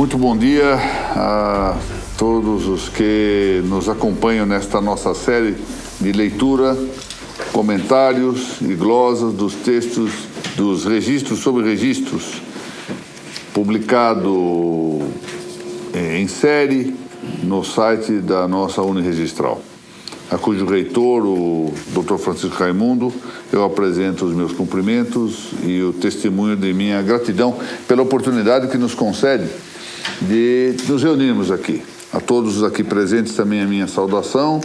Muito bom dia a todos os que nos acompanham nesta nossa série de leitura, comentários e glosas dos textos dos registros sobre registros, publicado em série no site da nossa Uniregistral, a cujo reitor, o Dr. Francisco Raimundo, eu apresento os meus cumprimentos e o testemunho de minha gratidão pela oportunidade que nos concede de nos reunirmos aqui. A todos os aqui presentes também a minha saudação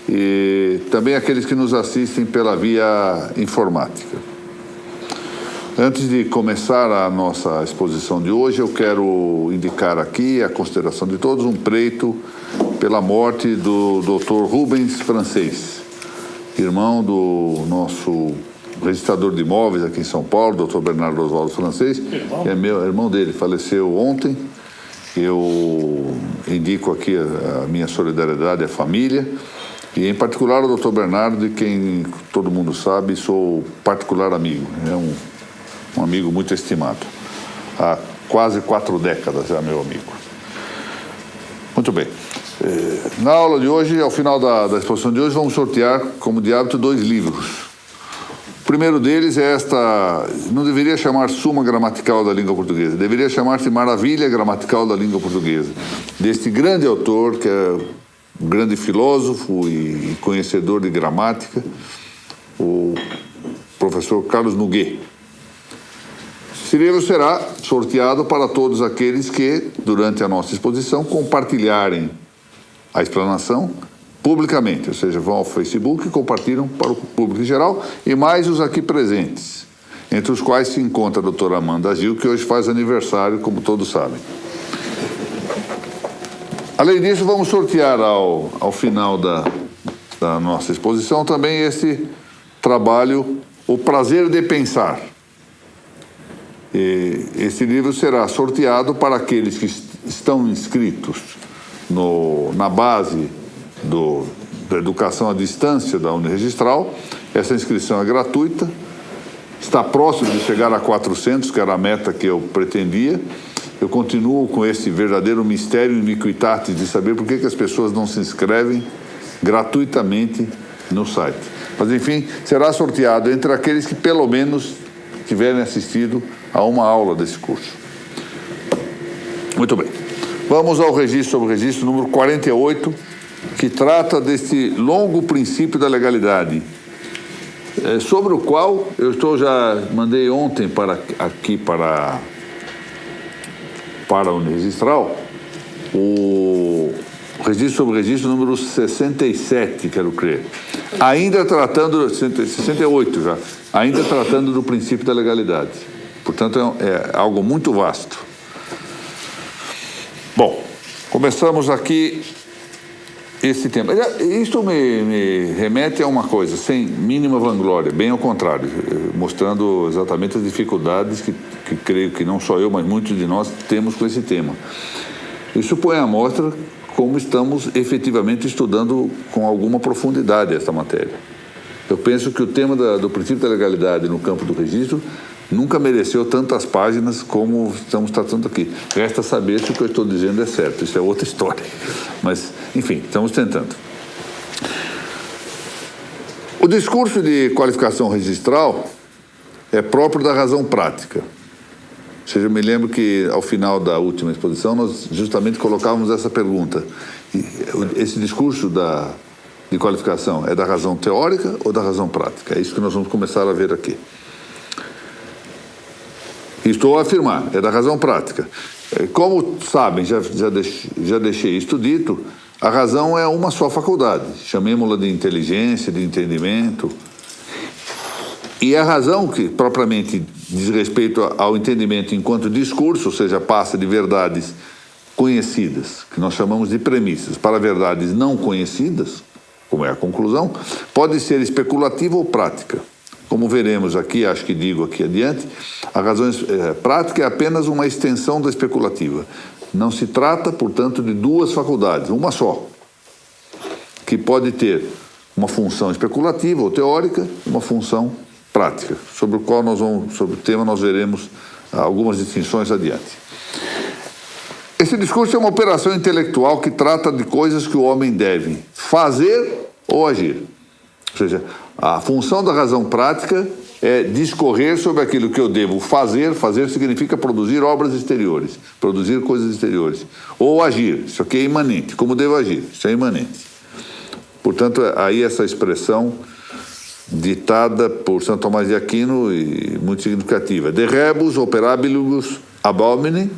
e também aqueles que nos assistem pela via informática. Antes de começar a nossa exposição de hoje, eu quero indicar aqui a consideração de todos um preito pela morte do Dr. Rubens Francês, irmão do nosso registrador de imóveis aqui em São Paulo, Dr. Bernardo Oswaldo Francês, que é meu irmão dele, faleceu ontem. Eu indico aqui a minha solidariedade à família e, em particular, ao Dr. Bernardo, de quem todo mundo sabe, sou particular amigo. É um amigo muito estimado. Há quase 4 décadas é meu amigo. Muito bem. Na aula de hoje, ao final da exposição de hoje, vamos sortear, como de hábito, 2 livros. O primeiro deles é esta, não deveria chamar Suma Gramatical da Língua Portuguesa, deveria chamar-se Maravilha Gramatical da Língua Portuguesa, deste grande autor, que é um grande filósofo e conhecedor de gramática, o professor Carlos Noguet. Esse livro será sorteado para todos aqueles que, durante a nossa exposição, compartilharem a explanação publicamente, ou seja, vão ao Facebook e compartilham para o público em geral, e mais os aqui presentes, entre os quais se encontra a doutora Amanda Gil, que hoje faz aniversário, como todos sabem. Além disso, vamos sortear ao final da nossa exposição também esse trabalho, O Prazer de Pensar. E esse livro será sorteado para aqueles que estão inscritos na base da educação à distância da Uniregistral. Essa inscrição é gratuita, está próximo de chegar a 400, que era a meta que eu pretendia. Eu continuo com esse verdadeiro mistério iniquitatis de saber por que as pessoas não se inscrevem gratuitamente no site. Mas, enfim, será sorteado entre aqueles que pelo menos tiverem assistido a uma aula desse curso. Muito bem. Vamos ao registro sobre o registro número 48, que trata deste longo princípio da legalidade, sobre o qual eu já mandei ontem para a Uniregistral o registro sobre o registro número 67, quero crer. Ainda tratando, 68 já, ainda tratando do princípio da legalidade. Portanto, é algo muito vasto. Bom, começamos aqui esse tema. Isto me remete a uma coisa, sem mínima vanglória, bem ao contrário, mostrando exatamente as dificuldades que creio que não só eu, mas muitos de nós temos com esse tema. Isso põe à mostra como estamos efetivamente estudando com alguma profundidade esta matéria. Eu penso que o tema do princípio da legalidade no campo do registro nunca mereceu tantas páginas como estamos tratando aqui. Resta saber se o que eu estou dizendo é certo. Isso é outra história. Mas, enfim, estamos tentando. O discurso de qualificação registral é próprio da razão prática. Ou seja, eu me lembro que, ao final da última exposição, nós justamente colocávamos essa pergunta. Esse discurso de qualificação é da razão teórica ou da razão prática? É isso que nós vamos começar a ver aqui. Estou a afirmar, é da razão prática. Como sabem, já deixei isto dito, a razão é uma só faculdade, chamemos-la de inteligência, de entendimento. E a razão que propriamente diz respeito ao entendimento enquanto discurso, ou seja, passa de verdades conhecidas, que nós chamamos de premissas, para verdades não conhecidas, como é a conclusão, pode ser especulativa ou prática. Como veremos aqui, acho que digo aqui adiante, a razão prática é apenas uma extensão da especulativa. Não se trata, portanto, de 2 faculdades, uma só, que pode ter uma função especulativa ou teórica, uma função prática, sobre o tema nós veremos algumas distinções adiante. Esse discurso é uma operação intelectual que trata de coisas que o homem deve fazer ou agir. Ou seja, a função da razão prática é discorrer sobre aquilo que eu devo fazer. Fazer significa produzir obras exteriores, produzir coisas exteriores. Ou agir, isso aqui é imanente. Como devo agir? Isso é imanente. Portanto, aí essa expressão ditada por Santo Tomás de Aquino e muito significativa. De rebus operabilibus ab homine,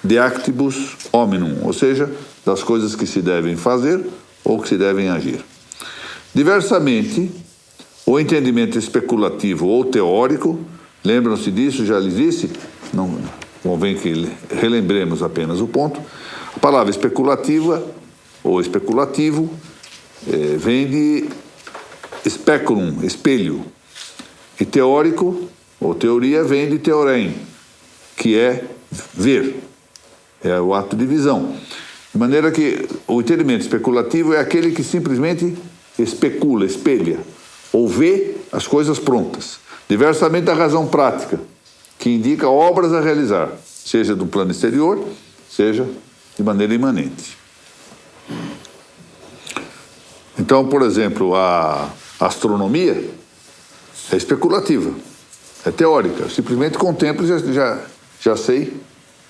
de actibus hominum, ou seja, das coisas que se devem fazer ou que se devem agir. Diversamente, o entendimento especulativo ou teórico, lembram-se disso, já lhes disse, não convém que relembremos apenas o ponto. A palavra especulativa ou especulativo vem de speculum, espelho, e teórico ou teoria vem de theorein, que é ver, é o ato de visão. De maneira que o entendimento especulativo é aquele que simplesmente especula, espelha, ou vê as coisas prontas. Diversamente da razão prática, que indica obras a realizar, seja do plano exterior, seja de maneira imanente. Então, por exemplo, a astronomia é especulativa, é teórica. Eu simplesmente contemplo e já sei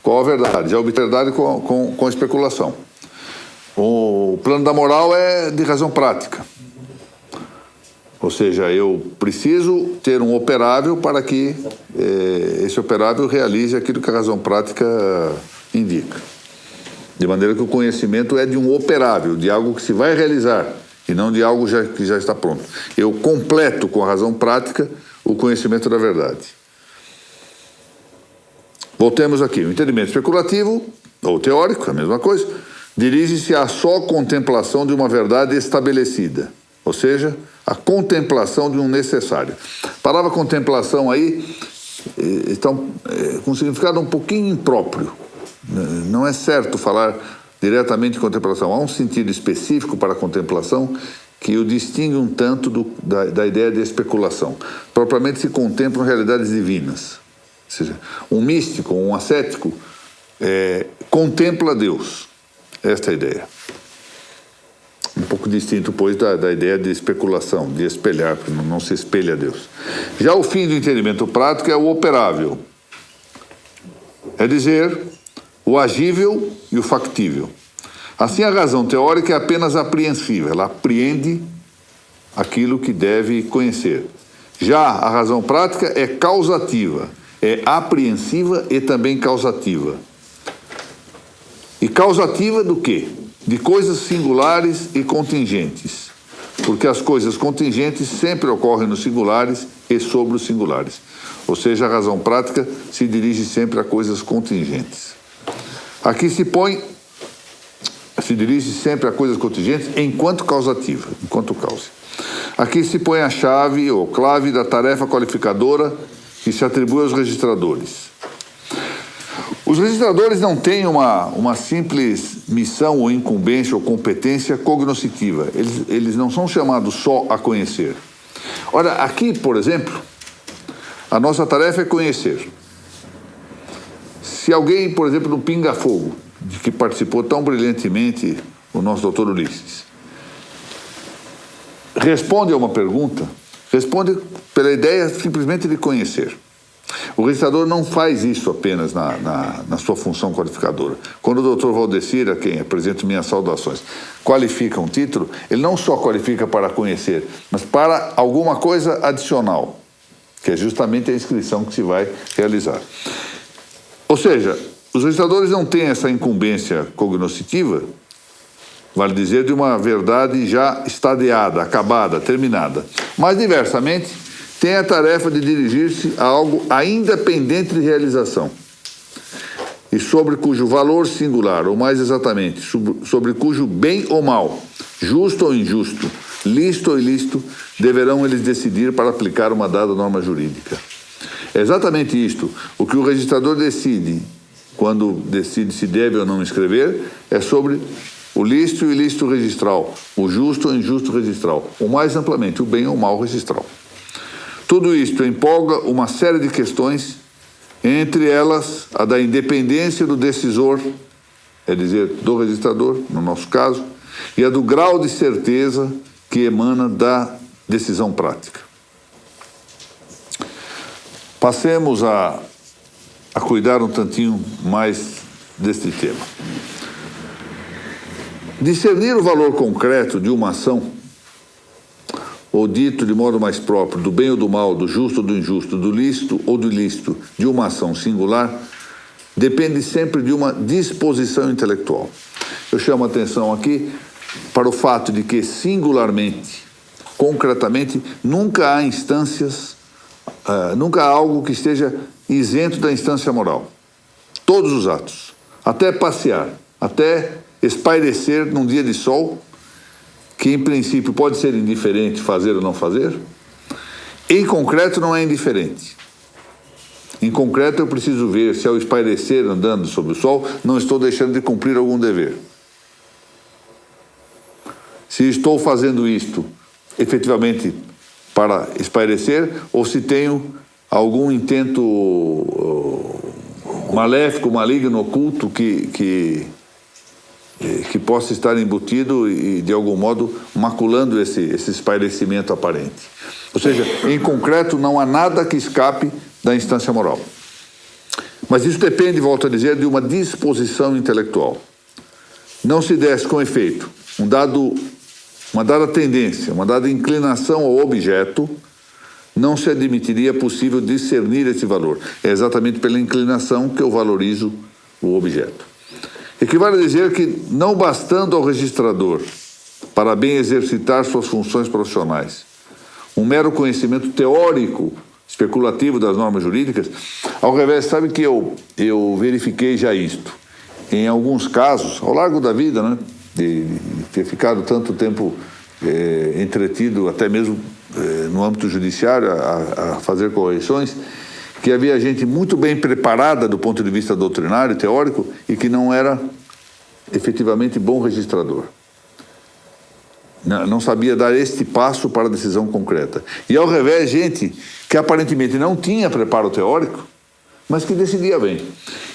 qual a verdade, já obtenho a verdade com especulação. O plano da moral é de razão prática. Ou seja, eu preciso ter um operável para que esse operável realize aquilo que a razão prática indica. De maneira que o conhecimento é de um operável, de algo que se vai realizar, e não de algo que já está pronto. Eu completo com a razão prática o conhecimento da verdade. Voltemos aqui. O entendimento especulativo, ou teórico, a mesma coisa, dirige-se à só contemplação de uma verdade estabelecida, ou seja, a contemplação de um necessário. A palavra contemplação aí está com significado um pouquinho impróprio. Não é certo falar diretamente de contemplação. Há um sentido específico para a contemplação que o distingue um tanto da ideia de especulação. Propriamente se contemplam realidades divinas. Ou seja, um místico, um ascético, contempla Deus. Esta é a ideia. Um pouco distinto, pois, da ideia de especulação, de espelhar, porque não se espelha a Deus. Já o fim do entendimento prático é o operável. É dizer, o agível e o factível. Assim, a razão teórica é apenas apreensiva, ela apreende aquilo que deve conhecer. Já a razão prática é causativa, é apreensiva e também causativa. E causativa do quê? De coisas singulares e contingentes, porque as coisas contingentes sempre ocorrem nos singulares e sobre os singulares. Ou seja, a razão prática se dirige sempre a coisas contingentes. Aqui se dirige sempre a coisas contingentes enquanto causativa, enquanto causa. Aqui se põe a chave ou clave da tarefa qualificadora que se atribui aos registradores. Os registradores não têm uma simples missão ou incumbência ou competência cognoscitiva. Eles não são chamados só a conhecer. Ora, aqui, por exemplo, a nossa tarefa é conhecer. Se alguém, por exemplo, no Pinga Fogo, de que participou tão brilhantemente o nosso doutor Ulisses, responde a uma pergunta, responde pela ideia simplesmente de conhecer. O registrador não faz isso apenas na sua função qualificadora. Quando o doutor Valdecir, a quem apresento minhas saudações, qualifica um título, ele não só qualifica para conhecer, mas para alguma coisa adicional, que é justamente a inscrição que se vai realizar. Ou seja, os registradores não têm essa incumbência cognoscitiva, vale dizer, de uma verdade já estadeada, acabada, terminada. Mas, diversamente, tem a tarefa de dirigir-se a algo ainda pendente de realização e sobre cujo valor singular, ou mais exatamente, sobre cujo bem ou mal, justo ou injusto, lícito ou ilícito, deverão eles decidir para aplicar uma dada norma jurídica. É exatamente isto. O que o registrador decide, quando decide se deve ou não escrever, é sobre o lícito e o ilícito registral, o justo ou injusto registral, ou mais amplamente, o bem ou mal registral. Tudo isto empolga uma série de questões, entre elas a da independência do decisor é dizer, do registrador, no nosso caso, e a do grau de certeza que emana da decisão prática. Passemos a cuidar um tantinho mais deste tema. Discernir o valor concreto de uma ação, ou dito de modo mais próprio, do bem ou do mal, do justo ou do injusto, do lícito ou do ilícito de uma ação singular, depende sempre de uma disposição intelectual. Eu chamo a atenção aqui para o fato de que, singularmente, concretamente, nunca há instâncias, nunca há algo que esteja isento da instância moral. Todos os atos, até passear, até espairecer num dia de sol, que em princípio pode ser indiferente fazer ou não fazer, em concreto não é indiferente. Em concreto eu preciso ver se ao espairecer andando sob o sol não estou deixando de cumprir algum dever. Se estou fazendo isto efetivamente para espairecer ou se tenho algum intento maléfico, maligno, oculto que possa estar embutido e, de algum modo, maculando esse espairecimento aparente. Ou seja, em concreto, não há nada que escape da instância moral. Mas isso depende, volto a dizer, de uma disposição intelectual. Não se desse com efeito uma dada tendência, uma dada inclinação ao objeto, não se admitiria possível discernir esse valor. É exatamente pela inclinação que eu valorizo o objeto. Equivale a dizer que, não bastando ao registrador, para bem exercitar suas funções profissionais, um mero conhecimento teórico, especulativo das normas jurídicas, ao revés, sabe que eu verifiquei já isto. Em alguns casos, ao largo da vida, né, de ter ficado tanto tempo entretido, até mesmo no âmbito judiciário, a fazer correções, que havia gente muito bem preparada do ponto de vista doutrinário, teórico, e que não era efetivamente bom registrador. Não sabia dar este passo para a decisão concreta. E, ao revés, gente que aparentemente não tinha preparo teórico, mas que decidia bem.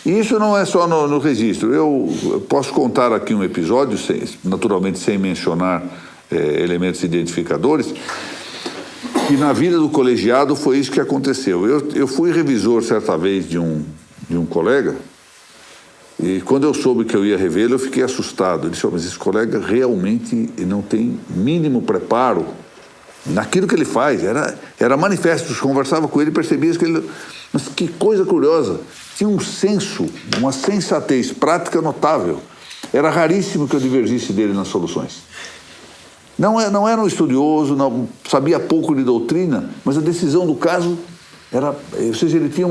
E isso não é só no registro. Eu posso contar aqui um episódio, naturalmente sem mencionar elementos identificadores, e na vida do colegiado foi isso que aconteceu. Eu fui revisor certa vez de um colega, e quando eu soube que eu ia revê-lo, eu fiquei assustado. Eu disse, mas esse colega realmente não tem mínimo preparo naquilo que ele faz. Era manifesto, eu conversava com ele e percebia que ele... Mas que coisa curiosa, tinha um senso, uma sensatez prática notável. Era raríssimo que eu divergisse dele nas soluções. Não era um estudioso, não sabia pouco de doutrina, mas a decisão do caso era... Ou seja, ele tinha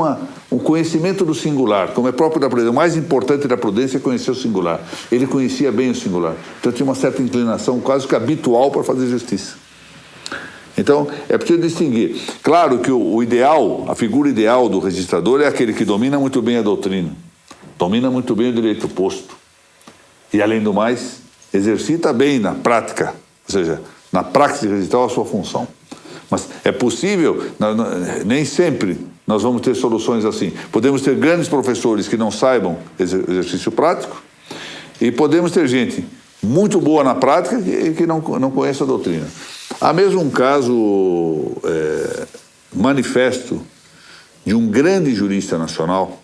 um conhecimento do singular, como é próprio da prudência. O mais importante da prudência é conhecer o singular. Ele conhecia bem o singular. Então tinha uma certa inclinação quase que habitual para fazer justiça. Então, é preciso distinguir. Claro que o ideal, a figura ideal do registrador é aquele que domina muito bem a doutrina, domina muito bem o direito posto e, além do mais, exercita bem na prática, ou seja, na prática registral a sua função. Mas é possível, nem sempre nós vamos ter soluções assim. Podemos ter grandes professores que não saibam exercício prático e podemos ter gente muito boa na prática e que não conhece a doutrina. Há mesmo um caso manifesto de um grande jurista nacional,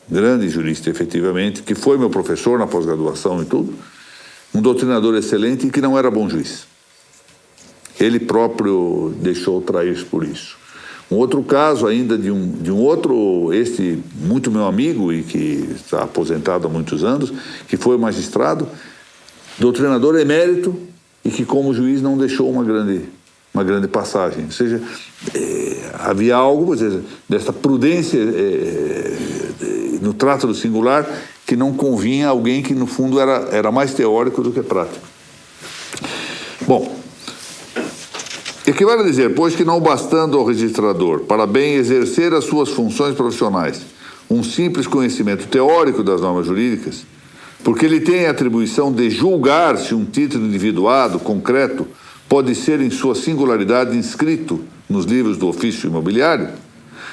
grande jurista efetivamente, que foi meu professor na pós-graduação e tudo, um doutrinador excelente e que não era bom juiz. Ele próprio deixou trair por isso. Um outro caso ainda de um outro, este muito meu amigo e que está aposentado há muitos anos, que foi magistrado, doutrinador emérito, e que como juiz não deixou uma grande passagem. Ou seja, havia algo dessa prudência no trato do singular que não convinha a alguém que no fundo era mais teórico do que prático. Bom, equivale a dizer, pois que não bastando ao registrador para bem exercer as suas funções profissionais um simples conhecimento teórico das normas jurídicas, porque ele tem a atribuição de julgar se um título individuado, concreto, pode ser em sua singularidade inscrito nos livros do ofício imobiliário,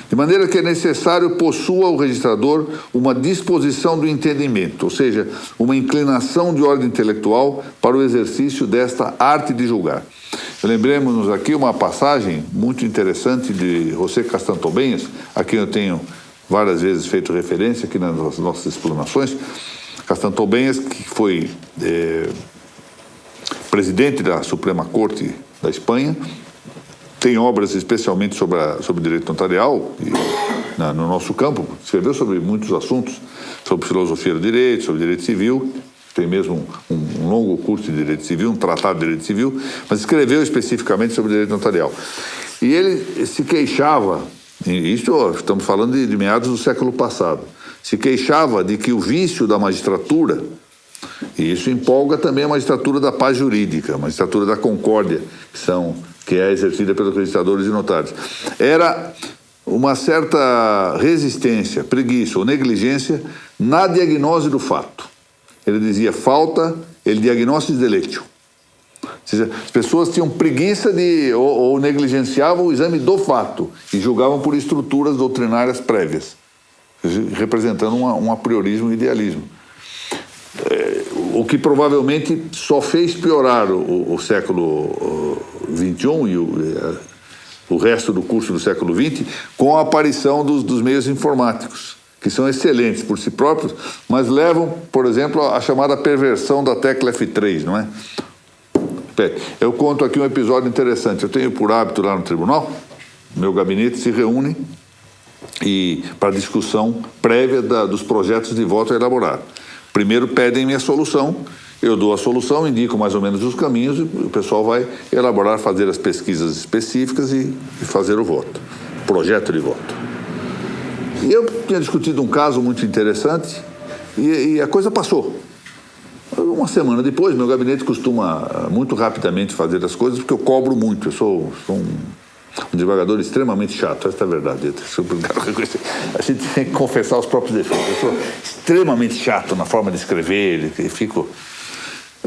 De maneira que é necessário possua o registrador uma disposição do entendimento, ou seja, uma inclinação de ordem intelectual para o exercício desta arte de julgar. Lembremos-nos aqui uma passagem muito interessante de José Castantobenhas, a quem eu tenho várias vezes feito referência aqui nas nossas explanações. Castantobenhas, que foi presidente da Suprema Corte da Espanha, tem obras especialmente sobre direito notarial no nosso campo, escreveu sobre muitos assuntos, sobre filosofia do direito, sobre direito civil, tem mesmo um longo curso de direito civil, um tratado de direito civil, mas escreveu especificamente sobre direito notarial. E ele se queixava, isso estamos falando de meados do século passado, se queixava de que o vício da magistratura, e isso empolga também a magistratura da paz jurídica, a magistratura da concórdia, que é exercida pelos registradores e notários, era uma certa resistência, preguiça ou negligência na diagnose do fato. Ele dizia, falta el diagnóstico delectio. Ou seja, as pessoas tinham preguiça ou negligenciavam o exame do fato e julgavam por estruturas doutrinárias prévias, representando um apriorismo e idealismo. O que provavelmente só fez piorar o século XXI e o resto do curso do século XX com a aparição dos meios informáticos, que são excelentes por si próprios, mas levam, por exemplo, à chamada perversão da tecla F3, não é? Eu conto aqui um episódio interessante. Eu tenho por hábito lá no tribunal, meu gabinete se reúne para discussão prévia dos projetos de voto a elaborar. Primeiro pedem minha solução, eu dou a solução, indico mais ou menos os caminhos e o pessoal vai elaborar, fazer as pesquisas específicas e fazer o voto, projeto de voto. E eu tinha discutido um caso muito interessante e a coisa passou. Uma semana depois, meu gabinete costuma muito rapidamente fazer as coisas porque eu cobro muito, eu sou um desembargador extremamente chato, essa é a verdade. A gente tem que confessar os próprios defeitos. Eu sou extremamente chato na forma de escrever,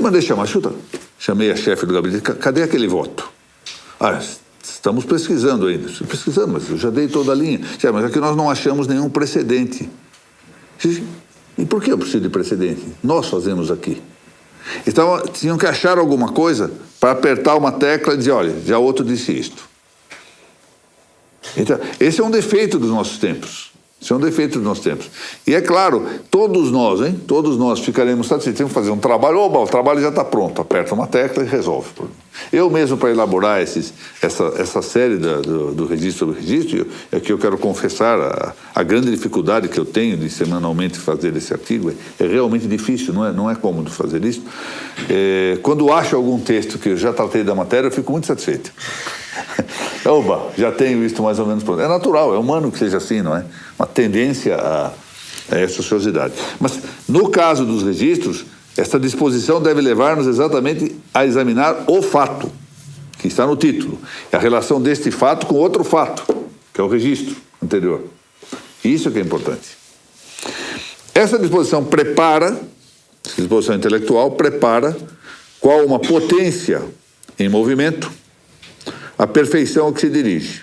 mandei chamar, chamei a chefe do gabinete, cadê aquele voto? Estamos pesquisando ainda. Estou pesquisando, mas eu já dei toda a linha. Mas aqui nós não achamos nenhum precedente. E por que eu preciso de precedente? Nós fazemos aqui. Então, tinham que achar alguma coisa para apertar uma tecla e dizer, olha, já outro disse isto. Então, esse é um defeito dos nossos tempos. Isso é um defeito dos nossos tempos. E é claro, todos nós ficaremos satisfeitos. Temos que fazer um trabalho, o trabalho já está pronto, aperta uma tecla e resolve. Eu mesmo, para elaborar essa série do registro sobre registro, é que eu quero confessar a grande dificuldade que eu tenho de semanalmente fazer esse artigo. É realmente difícil, não é cômodo fazer isso. Quando acho algum texto que eu já tratei da matéria, eu fico muito satisfeito. Já tenho isto mais ou menos pronto. É natural, é humano que seja assim, não é? Uma tendência a essa ociosidade. Mas, no caso dos registros, esta disposição deve levar-nos exatamente a examinar o fato, que está no título. A relação deste fato com outro fato, que é o registro anterior. Isso que é importante. Essa disposição intelectual prepara qual uma potência em movimento, a perfeição a que se dirige.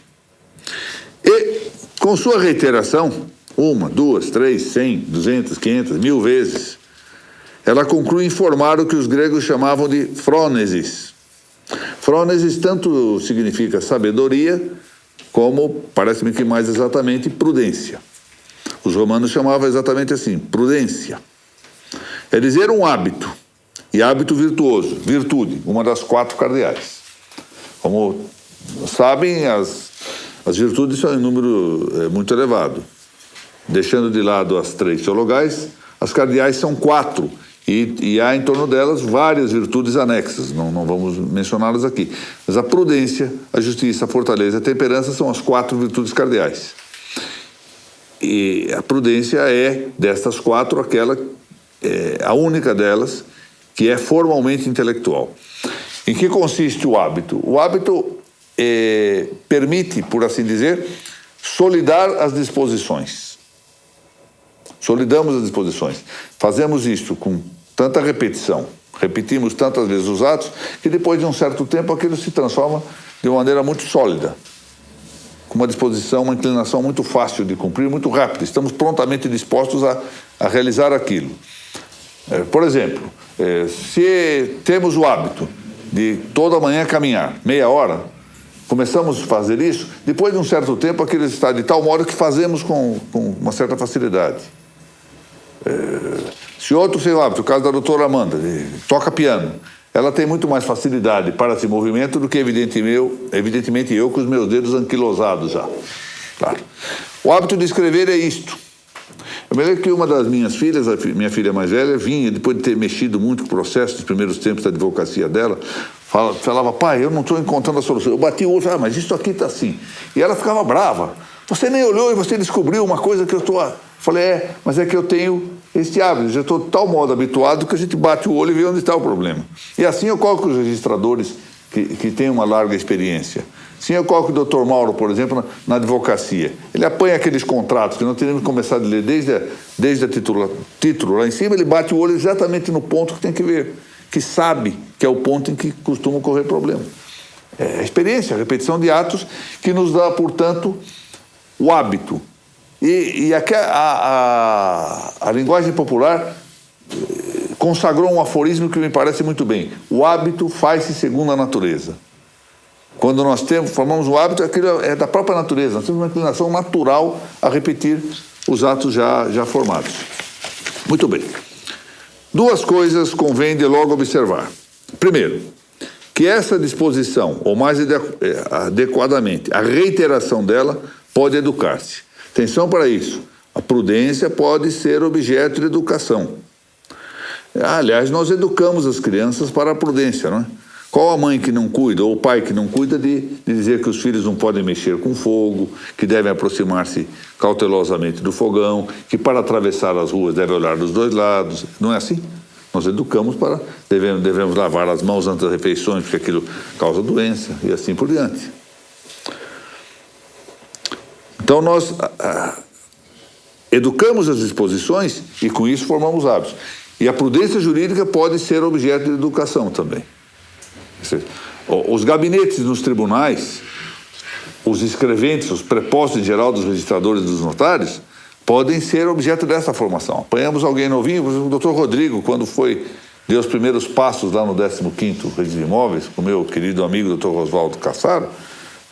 E, com sua reiteração, 1, 2, 3, 100, 200, 500, 1000 vezes, ela conclui em formar o que os gregos chamavam de frônesis. Frônesis tanto significa sabedoria, como, parece-me que mais exatamente, prudência. Os romanos chamavam exatamente assim, prudência. É dizer um hábito, e hábito virtuoso, virtude, uma das 4 cardeais. Como sabem, as virtudes são em número muito elevado. Deixando de lado as 3 teologais, as cardeais são 4, e há em torno delas várias virtudes anexas, não vamos mencioná-las aqui. Mas a prudência, a justiça, a fortaleza e a temperança são as 4 virtudes cardeais. E a prudência é, destas 4, a única delas que é formalmente intelectual. Em que consiste o hábito? O hábito permite, por assim dizer, solidar as disposições. Solidamos as disposições. Fazemos isto com tanta repetição, repetimos tantas vezes os atos, que depois de um certo tempo aquilo se transforma de uma maneira muito sólida, com uma disposição, uma inclinação muito fácil de cumprir, muito rápida. Estamos prontamente dispostos a realizar aquilo. Por exemplo, se temos o hábito de toda manhã caminhar, meia hora, começamos a fazer isso, depois de um certo tempo aquilo está de tal modo que fazemos com uma certa facilidade. Se outro, sei lá, o caso da doutora Amanda, toca piano, ela tem muito mais facilidade para esse movimento do que, evidentemente, eu com os meus dedos anquilosados já. Claro. O hábito de escrever é isto. Eu me lembro que uma das minhas filhas, minha filha mais velha, vinha, depois de ter mexido muito com o processo dos primeiros tempos da advocacia dela, falava, pai, eu não estou encontrando a solução. Eu bati o olho, mas isso aqui está assim. E ela ficava brava. Você nem olhou e você descobriu uma coisa que eu estou... Falei, mas é que eu tenho esse hábito, já estou de tal modo habituado que a gente bate o olho e vê onde está o problema. E assim ocorre com os registradores que têm uma larga experiência. Sim, ocorre com o Dr. Mauro, por exemplo, na advocacia. Ele apanha aqueles contratos que não teríamos começado a ler desde a título lá em cima, ele bate o olho exatamente no ponto que tem que ver, que sabe que é o ponto em que costuma ocorrer problema. É a experiência, a repetição de atos que nos dá, portanto, o hábito. E a linguagem popular consagrou um aforismo que me parece muito bem. O hábito faz-se segundo a natureza. Quando nós formamos o hábito, aquilo é da própria natureza. Nós temos uma inclinação natural a repetir os atos já formados. Muito bem. Duas coisas convém de logo observar. Primeiro, que essa disposição, ou mais adequadamente, a reiteração dela, pode educar-se. Atenção para isso. A prudência pode ser objeto de educação. Aliás, nós educamos as crianças para a prudência, não é? Qual a mãe que não cuida, ou o pai que não cuida de dizer que os filhos não podem mexer com fogo, que devem aproximar-se cautelosamente do fogão, que para atravessar as ruas devem olhar dos dois lados. Não é assim? Nós educamos para... Devemos lavar as mãos antes das refeições, porque aquilo causa doença, e assim por diante. Então, nós educamos as disposições e, com isso, formamos hábitos. E a prudência jurídica pode ser objeto de educação também. Os gabinetes nos tribunais, os escreventes, os prepostos em geral dos registradores e dos notários, podem ser objeto dessa formação. Apanhamos alguém novinho, o doutor Rodrigo, quando deu os primeiros passos lá no 15º Registro de Imóveis, com o meu querido amigo doutor Oswaldo Cassaro,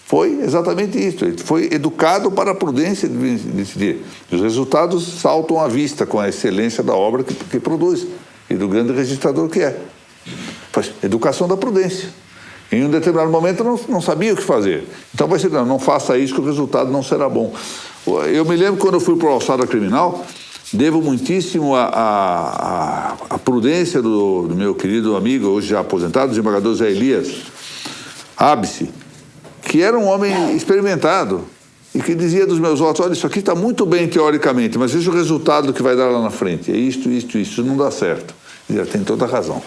foi exatamente isso. Ele foi educado para a prudência de decidir. Os resultados saltam à vista com a excelência da obra que produz e do grande registrador que é. Educação da prudência. Em um determinado momento não sabia o que fazer. Então vai ser, não faça isso que o resultado não será bom. Eu me lembro quando eu fui para o Alçada Criminal, devo muitíssimo a prudência do meu querido amigo, hoje já aposentado, o desembargador Zé Elias Ábice, que era um homem experimentado e que dizia dos meus votos, olha, isso aqui está muito bem teoricamente, mas veja o resultado que vai dar lá na frente. É isso não dá certo. Ele tem toda a razão.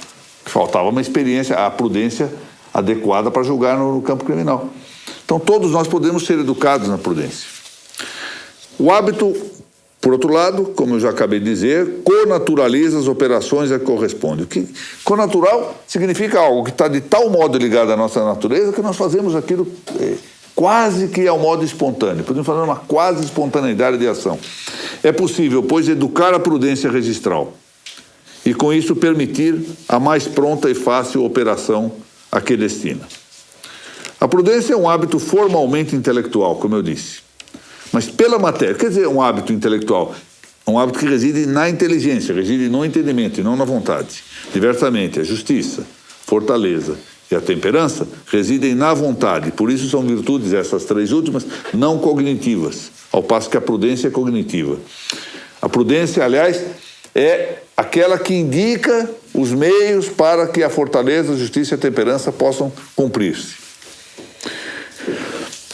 Faltava uma experiência, a prudência adequada para julgar no campo criminal. Então, todos nós podemos ser educados na prudência. O hábito, por outro lado, como eu já acabei de dizer, connaturaliza as operações a que corresponde. Connatural significa algo que está de tal modo ligado à nossa natureza que nós fazemos aquilo quase que ao modo espontâneo. Podemos falar uma quase espontaneidade de ação. É possível, pois, educar a prudência registral e, com isso, permitir a mais pronta e fácil operação a que destina. A prudência é um hábito formalmente intelectual, como eu disse, mas pela matéria, quer dizer, um hábito intelectual, um hábito que reside na inteligência, reside no entendimento e não na vontade. Diversamente, a justiça, fortaleza e a temperança residem na vontade, por isso são virtudes, essas três últimas, não cognitivas, ao passo que a prudência é cognitiva. A prudência, aliás, é aquela que indica os meios para que a fortaleza, a justiça e a temperança possam cumprir-se.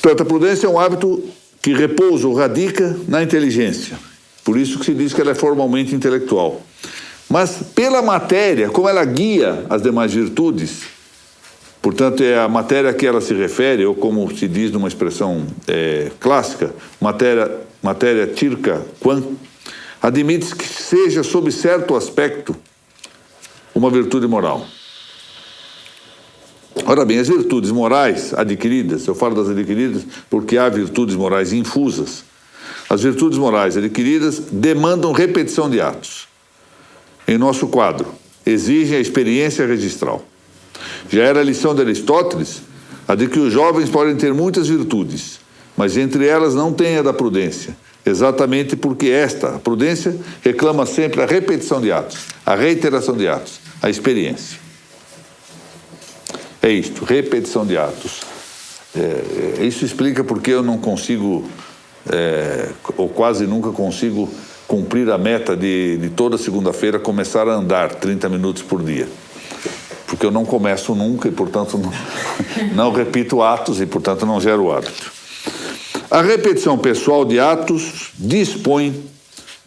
Portanto, a prudência é um hábito que repousa ou radica na inteligência. Por isso que se diz que ela é formalmente intelectual. Mas pela matéria, como ela guia as demais virtudes, portanto, é a matéria a que ela se refere, ou como se diz numa expressão clássica, matéria tirca quam, admite-se que seja, sob certo aspecto, uma virtude moral. Ora bem, as virtudes morais adquiridas, eu falo das adquiridas porque há virtudes morais infusas. As virtudes morais adquiridas demandam repetição de atos. Em nosso quadro, exigem a experiência registral. Já era a lição de Aristóteles a de que os jovens podem ter muitas virtudes, mas entre elas não tem a da prudência, exatamente porque esta, a prudência, reclama sempre a repetição de atos, a reiteração de atos, a experiência. É isto, repetição de atos. Isso explica porque eu não consigo, ou quase nunca consigo, cumprir a meta de toda segunda-feira começar a andar 30 minutos por dia. Porque eu não começo nunca e, portanto, não repito atos e, portanto, não gero hábito. A repetição pessoal de atos dispõe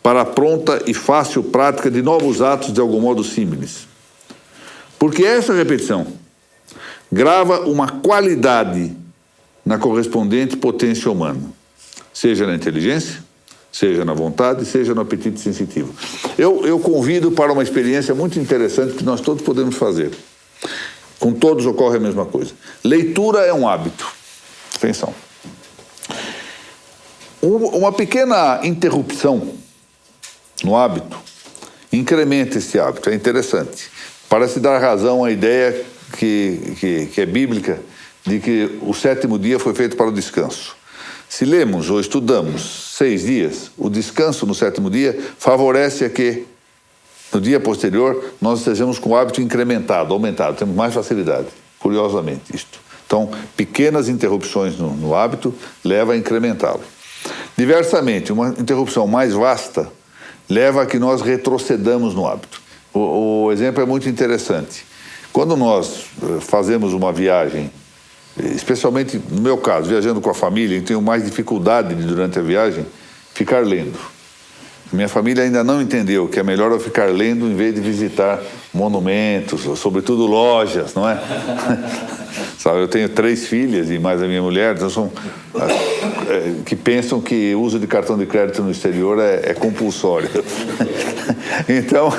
para a pronta e fácil prática de novos atos de algum modo símiles. Porque essa repetição grava uma qualidade na correspondente potência humana, seja na inteligência, seja na vontade, seja no apetite sensitivo. Eu convido para uma experiência muito interessante que nós todos podemos fazer. Com todos ocorre a mesma coisa. Leitura é um hábito. Atenção. Uma pequena interrupção no hábito incrementa esse hábito. É interessante. Parece dar razão à ideia que é bíblica de que o sétimo dia foi feito para o descanso. Se lemos ou estudamos 6 dias, o descanso no sétimo dia favorece a que no dia posterior nós estejamos com o hábito incrementado, aumentado, temos mais facilidade, curiosamente isto. Então, pequenas interrupções no hábito levam a incrementá-lo. Diversamente, uma interrupção mais vasta leva a que nós retrocedamos no hábito. O exemplo é muito interessante. Quando nós fazemos uma viagem, especialmente no meu caso, viajando com a família, eu tenho mais dificuldade de, durante a viagem, ficar lendo. Minha família ainda não entendeu que é melhor eu ficar lendo em vez de visitar monumentos, sobretudo lojas, não é? Sabe, eu tenho 3 filhas e mais a minha mulher, então são que pensam que o uso de cartão de crédito no exterior é compulsório. Então,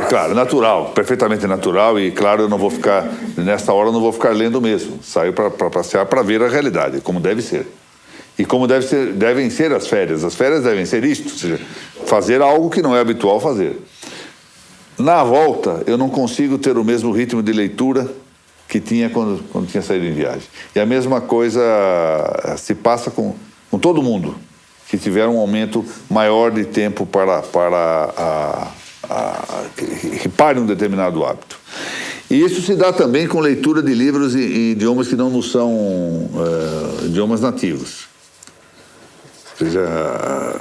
claro, natural, perfeitamente natural, e claro, eu não vou ficar, nesta hora eu não vou ficar lendo mesmo, saio para passear para ver a realidade, como deve ser. E como devem ser as férias devem ser isto, ou seja, fazer algo que não é habitual fazer. Na volta, eu não consigo ter o mesmo ritmo de leitura que tinha quando tinha saído em viagem. E a mesma coisa se passa com todo mundo que tiver um aumento maior de tempo para que pare um determinado hábito. E isso se dá também com leitura de livros e idiomas que não nos são idiomas nativos. Ou seja,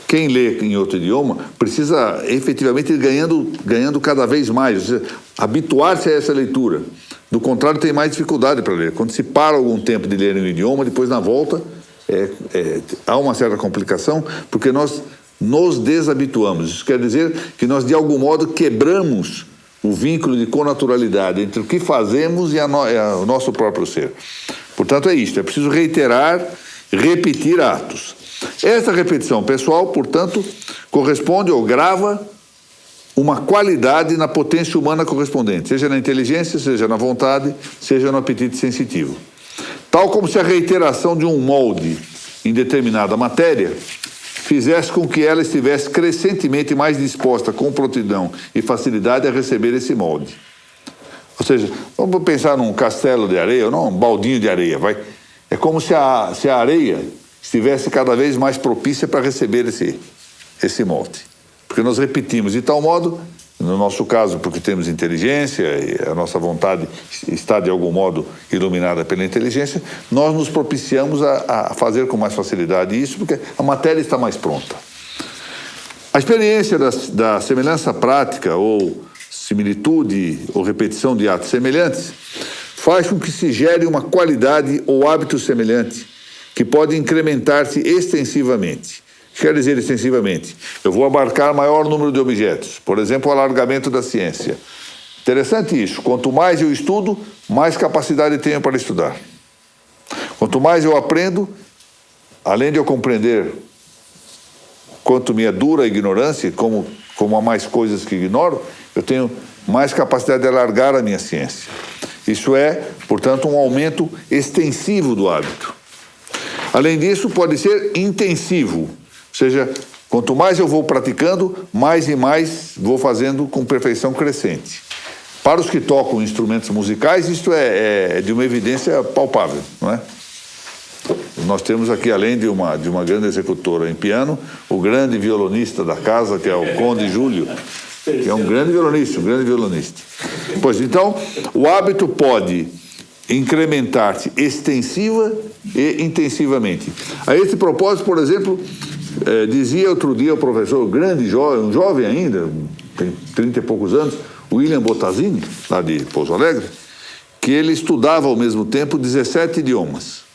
quem lê em outro idioma precisa efetivamente ir ganhando cada vez mais, ou seja, habituar-se a essa leitura. Do contrário, tem mais dificuldade para ler. Quando se para algum tempo de ler em um idioma, depois na volta há uma certa complicação, porque nós nos desabituamos. Isso quer dizer que nós, de algum modo, quebramos o vínculo de connaturalidade entre o que fazemos e o nosso próprio ser. Portanto, é isto. É preciso reiterar, repetir atos. Essa repetição pessoal, portanto, corresponde ou grava uma qualidade na potência humana correspondente, seja na inteligência, seja na vontade, seja no apetite sensitivo. Tal como se a reiteração de um molde em determinada matéria fizesse com que ela estivesse crescentemente mais disposta, com prontidão e facilidade a receber esse molde. Ou seja, vamos pensar num castelo de areia, ou não, um baldinho de areia, vai. É como se a areia estivesse cada vez mais propícia para receber esse molde. Porque nós repetimos de tal modo, no nosso caso, porque temos inteligência e a nossa vontade está de algum modo iluminada pela inteligência, nós nos propiciamos a fazer com mais facilidade isso, porque a matéria está mais pronta. A experiência da semelhança prática ou similitude ou repetição de atos semelhantes faz com que se gere uma qualidade ou hábito semelhante que pode incrementar-se extensivamente. Quer dizer extensivamente, eu vou abarcar maior número de objetos, por exemplo, o alargamento da ciência. Interessante isso, quanto mais eu estudo, mais capacidade tenho para estudar. Quanto mais eu aprendo, além de eu compreender quanto me é dura a ignorância, como há mais coisas que ignoro, eu tenho mais capacidade de alargar a minha ciência. Isso é, portanto, um aumento extensivo do hábito. Além disso, pode ser intensivo, ou seja, quanto mais eu vou praticando, mais e mais vou fazendo com perfeição crescente. Para os que tocam instrumentos musicais, isto é de uma evidência palpável, não é? Nós temos aqui, além de uma grande executora em piano, o grande violonista da casa, que é o Conde Júlio, que é um grande violonista. Pois então, o hábito pode incrementar-se extensiva e intensivamente. A esse propósito, por exemplo, dizia outro dia o professor, um jovem ainda, tem 30 e poucos anos, William Bottazini, lá de Pouso Alegre, que ele estudava ao mesmo tempo 17 idiomas.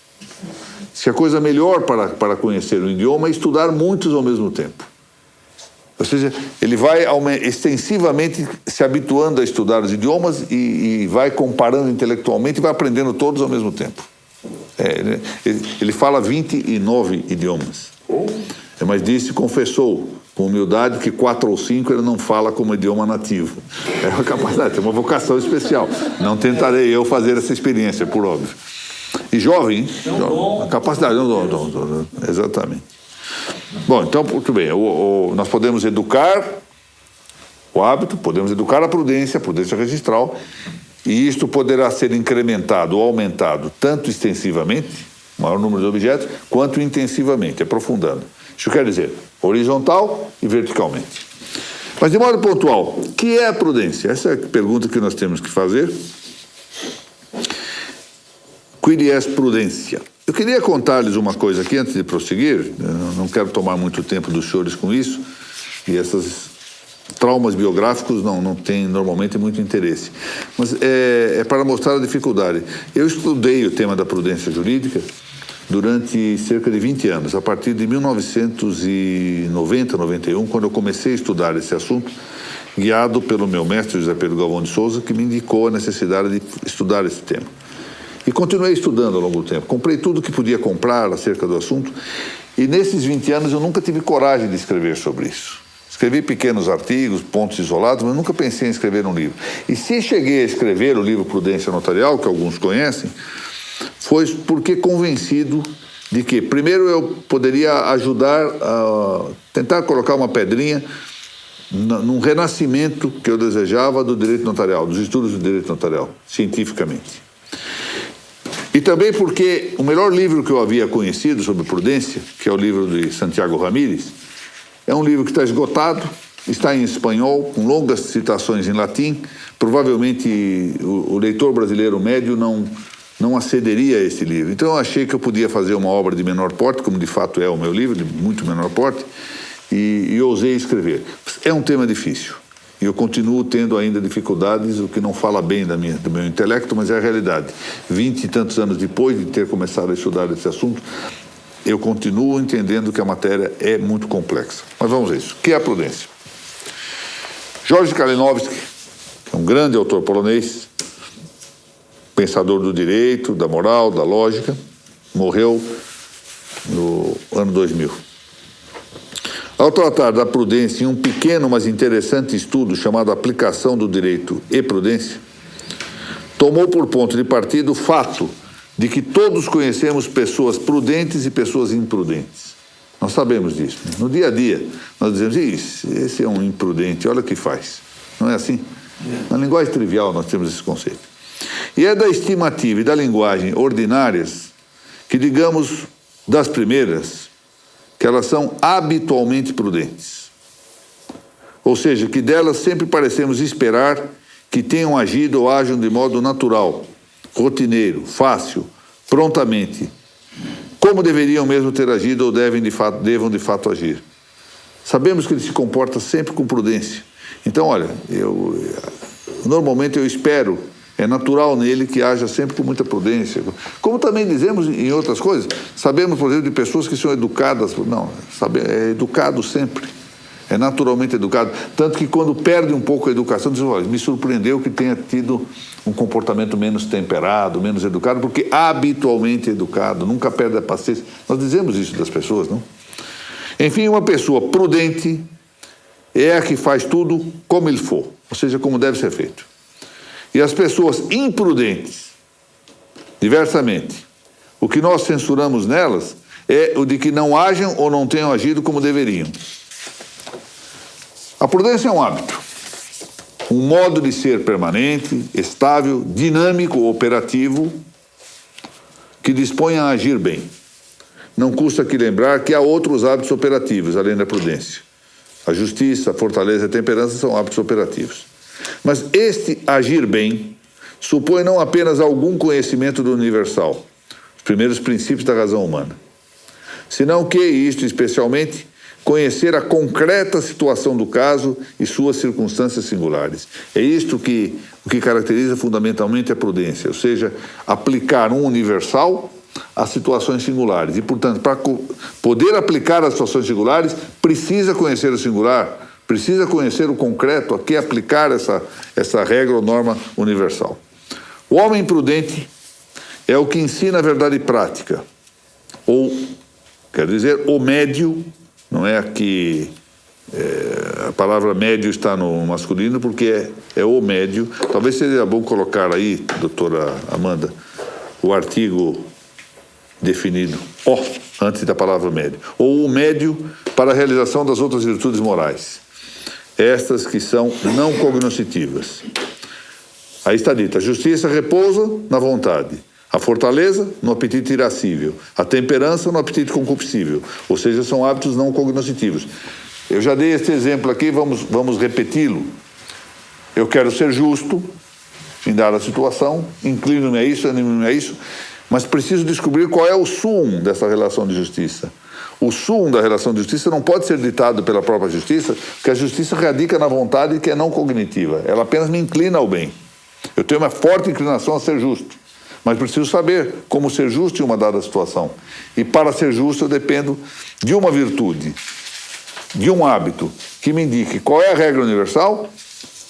Se a coisa melhor para conhecer um idioma é estudar muitos ao mesmo tempo. Ou seja, ele vai extensivamente se habituando a estudar os idiomas e vai comparando intelectualmente e vai aprendendo todos ao mesmo tempo. Ele fala 29 idiomas. Mas confessou com humildade que 4 ou 5 ele não fala como idioma nativo. É uma capacidade, é uma vocação especial. Não tentarei eu fazer essa experiência, por óbvio. E jovem, a capacidade, não, exatamente. Bom, então, muito bem, nós podemos educar o hábito, podemos educar a prudência registral, e isto poderá ser incrementado ou aumentado tanto extensivamente, maior número de objetos, quanto intensivamente, aprofundando. Isso quer dizer, horizontal e verticalmente. Mas de modo pontual, o que é a prudência? Essa é a pergunta que nós temos que fazer. Quid est prudência? Eu queria contar-lhes uma coisa aqui antes de prosseguir, eu não quero tomar muito tempo dos senhores com isso, e esses traumas biográficos não têm normalmente muito interesse. Mas é para mostrar a dificuldade. Eu estudei o tema da prudência jurídica durante cerca de 20 anos, a partir de 1990, 91, quando eu comecei a estudar esse assunto, guiado pelo meu mestre José Pedro Galvão de Souza, que me indicou a necessidade de estudar esse tema. E continuei estudando ao longo do tempo. Comprei tudo que podia comprar acerca do assunto, e nesses 20 anos eu nunca tive coragem de escrever sobre isso. Escrevi pequenos artigos, pontos isolados, mas nunca pensei em escrever um livro. E se cheguei a escrever o livro Prudência Notarial, que alguns conhecem, foi porque convencido de que, primeiro, eu poderia ajudar a tentar colocar uma pedrinha num renascimento que eu desejava do direito notarial, dos estudos do direito notarial, cientificamente. E também porque o melhor livro que eu havia conhecido sobre prudência, que é o livro de Santiago Ramírez, é um livro que está esgotado, está em espanhol, com longas citações em latim. Provavelmente o leitor brasileiro médio não acederia a esse livro. Então eu achei que eu podia fazer uma obra de menor porte, como de fato é o meu livro, de muito menor porte, e ousei escrever. É um tema difícil. E eu continuo tendo ainda dificuldades, o que não fala bem do meu intelecto, mas é a realidade. 20 e tantos anos depois de ter começado a estudar esse assunto, eu continuo entendendo que a matéria é muito complexa. Mas vamos a isso. O que é a prudência? George Kalinowski, que é um grande autor polonês, pensador do direito, da moral, da lógica, morreu no ano 2000. Ao tratar da prudência em um pequeno, mas interessante estudo chamado Aplicação do Direito e Prudência, tomou por ponto de partida o fato de que todos conhecemos pessoas prudentes e pessoas imprudentes. Nós sabemos disso. No dia a dia, nós dizemos, esse é um imprudente, olha o que faz. Não é assim? Na linguagem trivial nós temos esse conceito. E é da estimativa e da linguagem ordinárias que, digamos, das primeiras, que elas são habitualmente prudentes. Ou seja, que delas sempre parecemos esperar que tenham agido ou ajam de modo natural, rotineiro, fácil, prontamente, como deveriam mesmo ter agido ou devam de fato agir. Sabemos que ele se comporta sempre com prudência. Então, olha, normalmente eu espero, é natural nele que haja sempre com muita prudência. Como também dizemos em outras coisas, sabemos, por exemplo, de pessoas que são educadas, é educado sempre, é naturalmente educado. Tanto que quando perde um pouco a educação, diz, olha, me surpreendeu que tenha tido um comportamento menos temperado, menos educado, porque habitualmente é educado, nunca perde a paciência. Nós dizemos isso das pessoas, não? Enfim, uma pessoa prudente é a que faz tudo como ele for, ou seja, como deve ser feito. E as pessoas imprudentes, diversamente, o que nós censuramos nelas é o de que não hajam ou não tenham agido como deveriam. A prudência é um hábito, um modo de ser permanente, estável, dinâmico, operativo, que dispõe a agir bem. Não custa aqui lembrar que há outros hábitos operativos, além da prudência. A justiça, a fortaleza e a temperança são hábitos operativos. Mas este agir bem supõe não apenas algum conhecimento do universal, os primeiros princípios da razão humana, senão que, e isto especialmente, conhecer a concreta situação do caso e suas circunstâncias singulares. É isto que o que caracteriza fundamentalmente a prudência, ou seja, aplicar um universal às situações singulares. E, portanto, para poder aplicar as situações singulares, precisa conhecer o singular, precisa conhecer o concreto, a que aplicar essa regra ou norma universal. O homem prudente é o que ensina a verdade prática, ou, quer dizer, o médio. Não é aqui, a palavra médio está no masculino porque é o médio. Talvez seria bom colocar aí, doutora Amanda, o artigo definido, antes da palavra médio. Ou o médio para a realização das outras virtudes morais. Estas que são não cognoscitivas. Aí está dito, a justiça repousa na vontade. A fortaleza, no apetite irascível. A temperança, no apetite concupiscível. Ou seja, são hábitos não cognoscitivos. Eu já dei este exemplo aqui, vamos repeti-lo. Eu quero ser justo, em dada situação, inclino-me a isso, animo-me a isso, mas preciso descobrir qual é o sum dessa relação de justiça. O sum da relação de justiça não pode ser ditado pela própria justiça, porque a justiça radica na vontade que é não cognitiva. Ela apenas me inclina ao bem. Eu tenho uma forte inclinação a ser justo. Mas preciso saber como ser justo em uma dada situação. E para ser justo eu dependo de uma virtude, de um hábito, que me indique qual é a regra universal,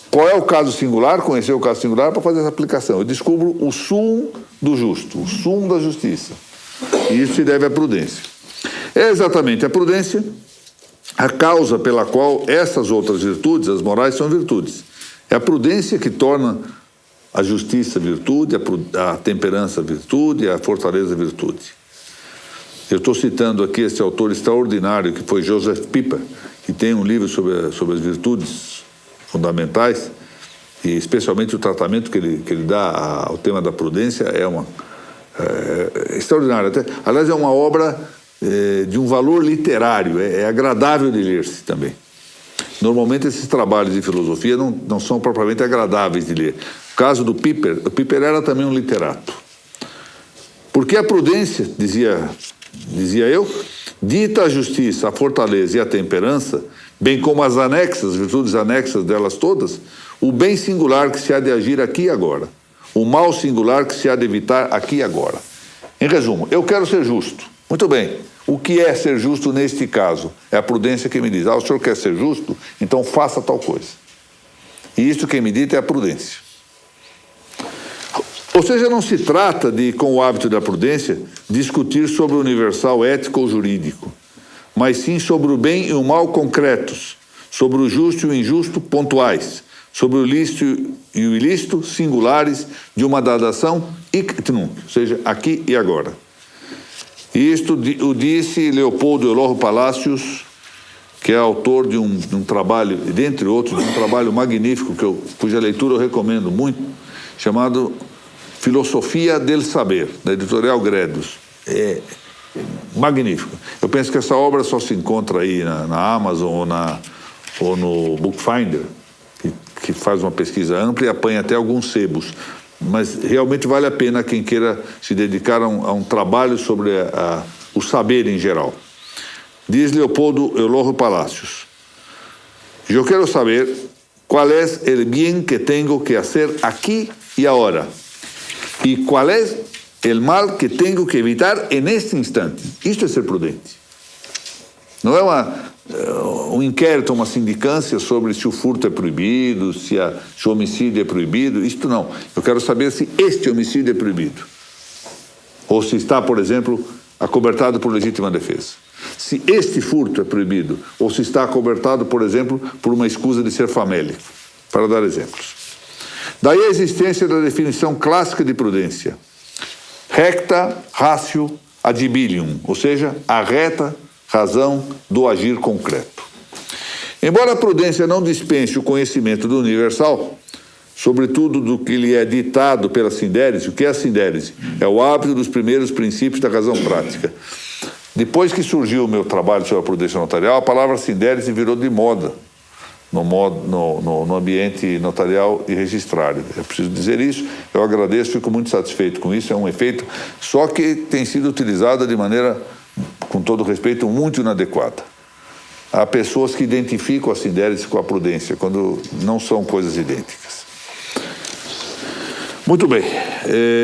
qual é o caso singular, conhecer o caso singular para fazer essa aplicação. Eu descubro o sum do justo, o sum da justiça. E isso se deve à prudência. É exatamente a prudência a causa pela qual essas outras virtudes, as morais, são virtudes. É a prudência que torna a justiça virtude, a temperança virtude, a fortaleza virtude. Eu estou citando aqui esse autor extraordinário que foi Joseph Pieper, que tem um livro sobre as virtudes fundamentais, e especialmente o tratamento que ele dá ao tema da prudência é extraordinário. Aliás, é uma obra de um valor literário, é agradável de ler-se também. Normalmente esses trabalhos de filosofia não são propriamente agradáveis de ler. No caso do Pieper, o Pieper era também um literato. Porque a prudência, dizia eu, dita a justiça, a fortaleza e a temperança, bem como as virtudes anexas delas todas, o bem singular que se há de agir aqui e agora, o mal singular que se há de evitar aqui e agora. Em resumo, eu quero ser justo. Muito bem. O que é ser justo neste caso? É a prudência que me diz, o senhor quer ser justo? Então faça tal coisa. E isso quem me dita é a prudência. Ou seja, não se trata de, com o hábito da prudência, discutir sobre o universal ético ou jurídico, mas sim sobre o bem e o mal concretos, sobre o justo e o injusto pontuais, sobre o lícito e o ilícito singulares de uma dada ação hic nunc, ou seja, aqui e agora. E isto o disse Leopoldo Eulogio Palacios, que é autor de um trabalho, dentre outros, de um trabalho magnífico, cuja leitura eu recomendo muito, chamado Filosofia del Saber, da editorial Gredos. É magnífico. Eu penso que essa obra só se encontra aí na Amazon ou no Bookfinder, que faz uma pesquisa ampla e apanha até alguns sebos. Mas realmente vale a pena quem queira se dedicar a um trabalho sobre o saber em geral. Diz Leopoldo Eulogio Palacios: eu quero saber qual é o bem que tenho que fazer aqui e agora. E qual é o mal que tenho que evitar neste instante. Isto é ser prudente. Não é um inquérito, uma sindicância sobre se o furto é proibido, se o homicídio é proibido. Isto não. Eu quero saber se este homicídio é proibido. Ou se está, por exemplo, acobertado por legítima defesa. se este furto é proibido ou se está acobertado, por exemplo, por uma escusa de ser famélico, para dar exemplos. Daí a existência da definição clássica de prudência, recta ratio adibilium, ou seja, a reta razão do agir concreto. Embora a prudência não dispense o conhecimento do universal, sobretudo do que lhe é ditado pela sindérese. O que é a sindérese? É o hábito dos primeiros princípios da razão prática. Depois que surgiu o meu trabalho sobre a prudência notarial, a palavra sindérese virou de moda no ambiente notarial e registrário. Eu preciso dizer isso, eu agradeço, fico muito satisfeito com isso, é um efeito, só que tem sido utilizada de maneira, com todo respeito, muito inadequada. Há pessoas que identificam a sindérese com a prudência, quando não são coisas idênticas. Muito bem,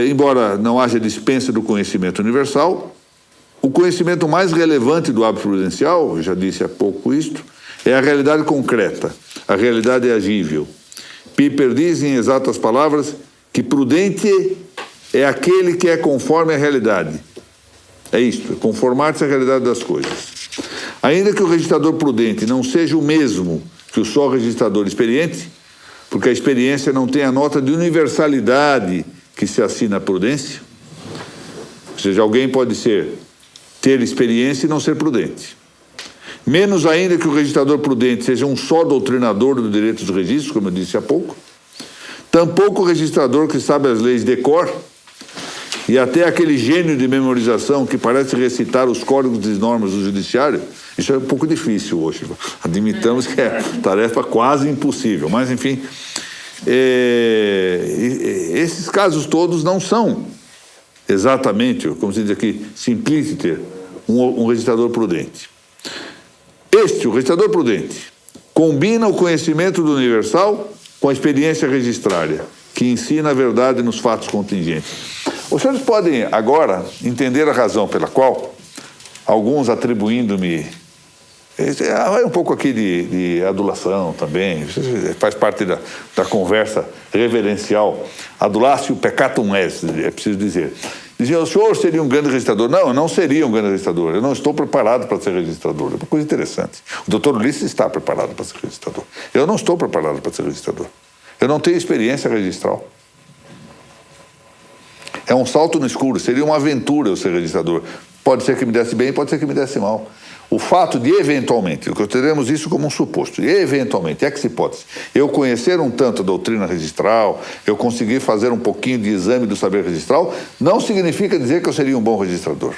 embora não haja dispensa do conhecimento universal, o conhecimento mais relevante do hábito prudencial, eu já disse há pouco isto, é a realidade concreta, a realidade agível. Piper diz, em exatas palavras, que prudente é aquele que é conforme à realidade. É isto, é conformar-se à realidade das coisas. Ainda que o registrador prudente não seja o mesmo que o só registrador experiente, porque a experiência não tem a nota de universalidade que se assina à prudência, ou seja, alguém pode ter experiência e não ser prudente. Menos ainda que o registrador prudente seja um só doutrinador do direito dos registros, como eu disse há pouco, tampouco o registrador que sabe as leis de cor e até aquele gênio de memorização que parece recitar os códigos e normas do judiciário. Isso é um pouco difícil hoje. Admitamos que é tarefa quase impossível. Mas, enfim, esses casos todos não são exatamente, como se diz aqui, simpliciter, um registrador prudente. O registrador prudente, combina o conhecimento do universal com a experiência registrária, que ensina a verdade nos fatos contingentes. Os senhores podem agora entender a razão pela qual alguns atribuindo-me... É um pouco aqui de adulação também, faz parte da conversa reverencial. Adulatio peccatum est, é preciso dizer. Diziam, o senhor seria um grande registrador. Não, eu não seria um grande registrador. Eu não estou preparado para ser registrador. É uma coisa interessante. O doutor Ulisses está preparado para ser registrador. Eu não estou preparado para ser registrador. Eu não tenho experiência registral. É um salto no escuro. Seria uma aventura eu ser registrador. Pode ser que me desse bem, pode ser que me desse mal. O fato de, eventualmente, consideremos isso como um suposto, eventualmente, ex-hipótese, eu conhecer um tanto a doutrina registral, eu conseguir fazer um pouquinho de exame do saber registral, não significa dizer que eu seria um bom registrador.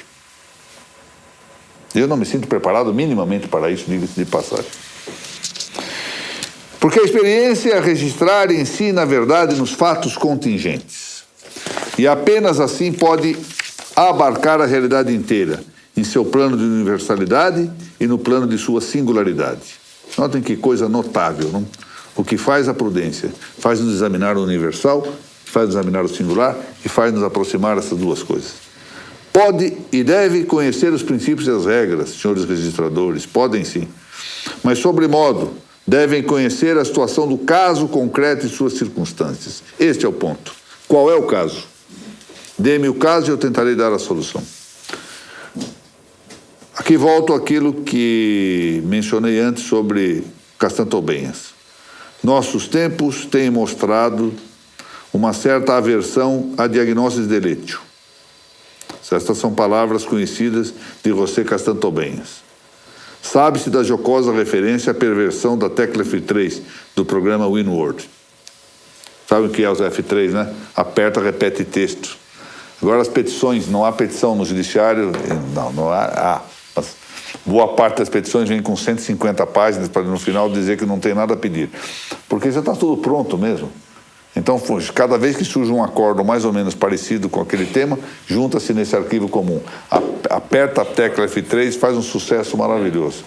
Eu não me sinto preparado minimamente para isso, diga-se de passagem. Porque a experiência registrar ensina a verdade nos fatos contingentes. E apenas assim pode abarcar a realidade inteira, em seu plano de universalidade e no plano de sua singularidade. Notem que coisa notável, não? O que faz a prudência? Faz-nos examinar o universal, faz-nos examinar o singular e faz-nos aproximar dessas duas coisas. Pode e deve conhecer os princípios e as regras, senhores registradores, podem sim, mas, sobremodo, devem conhecer a situação do caso concreto e suas circunstâncias. Este é o ponto. Qual é o caso? Dê-me o caso e eu tentarei dar a solução. Aqui volto àquilo que mencionei antes sobre Castantobenhas. Nossos tempos têm mostrado uma certa aversão a diagnósticos de deletio. Estas são palavras conhecidas de José Castantobenhas. Sabe-se da jocosa referência à perversão da tecla F3 do programa WinWord. Sabe o que é o F3, né? Aperta, repete texto. Agora as petições, não há petição no judiciário, não há. Mas boa parte das petições vem com 150 páginas para no final dizer que não tem nada a pedir. Porque já está tudo pronto mesmo. Então, cada vez que surge um acordo mais ou menos parecido com aquele tema, junta-se nesse arquivo comum. Aperta a tecla F3, faz um sucesso maravilhoso.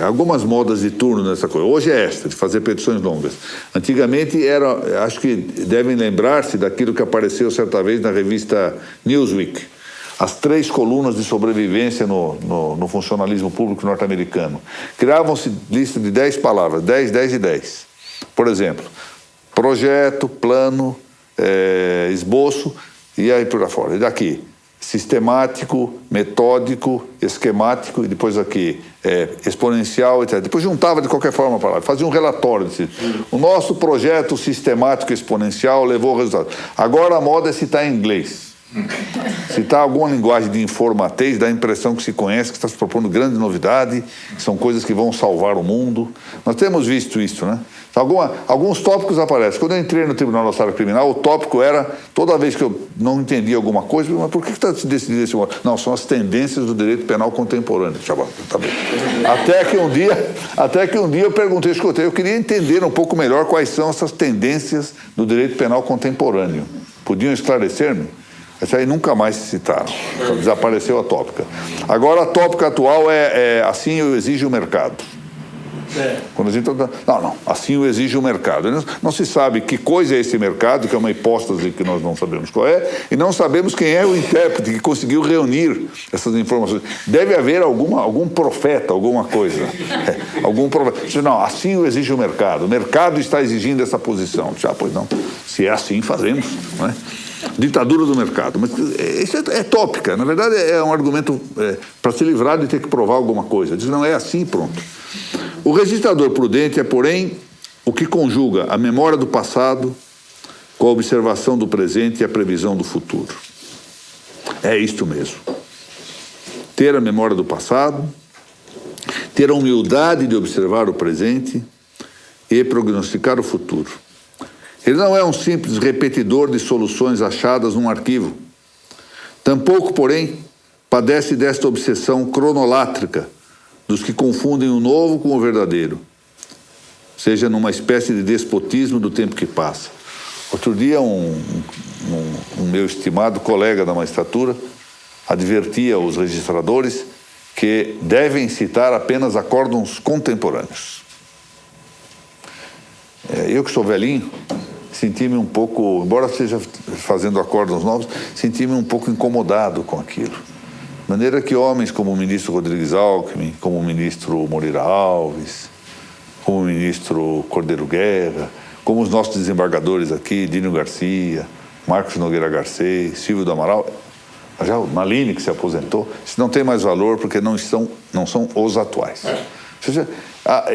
Algumas modas de turno nessa coisa. Hoje é esta, de fazer petições longas. Antigamente era, acho que devem lembrar-se daquilo que apareceu certa vez na revista Newsweek. As 3 colunas de sobrevivência no funcionalismo público norte-americano. Criavam-se lista de 10 palavras, 10, 10 e 10. Por exemplo, projeto, plano, esboço e aí por fora. E daqui, sistemático, metódico, esquemático, e depois aqui exponencial, etc. Depois juntava de qualquer forma a palavra, fazia um relatório. O nosso projeto sistemático exponencial levou ao resultado. Agora a moda é citar em inglês. Citar alguma linguagem de informatez, dá a impressão que se conhece, que está se propondo grande novidade, que são coisas que vão salvar o mundo. Nós temos visto isso, né? Alguns tópicos aparecem. Quando eu entrei no Tribunal da Sala Criminal, o tópico era, toda vez que eu não entendia alguma coisa, mas por que está se decidindo esse modo? Não, são as tendências do direito penal contemporâneo. Tá bem. Até que um dia eu perguntei, escutei, eu queria entender um pouco melhor quais são essas tendências do direito penal contemporâneo. Podiam esclarecer-me? Essa aí nunca mais se citaram. Desapareceu a tópica. Agora a tópica atual é assim o exige o mercado. Quando a gente não, assim o exige o mercado. Não se sabe que coisa é esse mercado, que é uma hipótese que nós não sabemos qual é, e não sabemos quem é o intérprete que conseguiu reunir essas informações. Deve haver algum profeta, alguma coisa. Algum profeta. Não, assim o exige o mercado está exigindo essa posição. Pois não, se é assim, fazemos, não é? Ditadura do mercado. Mas isso é tópica. Na verdade, é um argumento para se livrar de ter que provar alguma coisa. Diz, não é assim, pronto. O registrador prudente é, porém, o que conjuga a memória do passado com a observação do presente e a previsão do futuro. É isto mesmo. Ter a memória do passado, ter a humildade de observar o presente e prognosticar o futuro. Ele não é um simples repetidor de soluções achadas num arquivo. Tampouco, porém, padece desta obsessão cronolátrica dos que confundem o novo com o verdadeiro, seja numa espécie de despotismo do tempo que passa. Outro dia, um meu estimado colega da magistratura advertia os registradores que devem citar apenas acórdãos contemporâneos. Eu que sou velhinho, senti-me um pouco, embora esteja fazendo acórdãos novos, senti-me um pouco incomodado com aquilo. De maneira que homens como o ministro Rodrigues Alckmin, como o ministro Moreira Alves, como o ministro Cordeiro Guerra, como os nossos desembargadores aqui, Dínio Garcia, Marcos Nogueira Garcês, Silvio do Amaral, já o Malini, que se aposentou, isso não tem mais valor porque não são os atuais. Ou seja,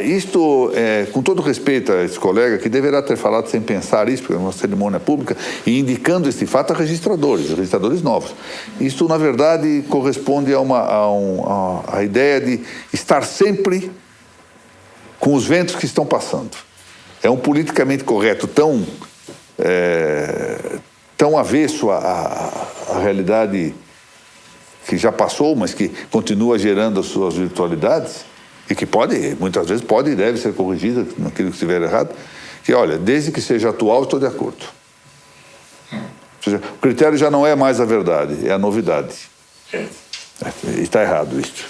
isto, com todo respeito a esse colega, que deverá ter falado sem pensar isso, porque é uma cerimônia pública, e indicando esse fato a registradores novos. Isso, na verdade, corresponde a ideia de estar sempre com os ventos que estão passando. É um politicamente correto tão avesso à realidade que já passou, mas que continua gerando as suas virtualidades, e que muitas vezes pode e deve ser corrigida naquilo que estiver errado, que, olha, desde que seja atual, estou de acordo. Ou seja, o critério já não é mais a verdade, é a novidade. Está errado isso.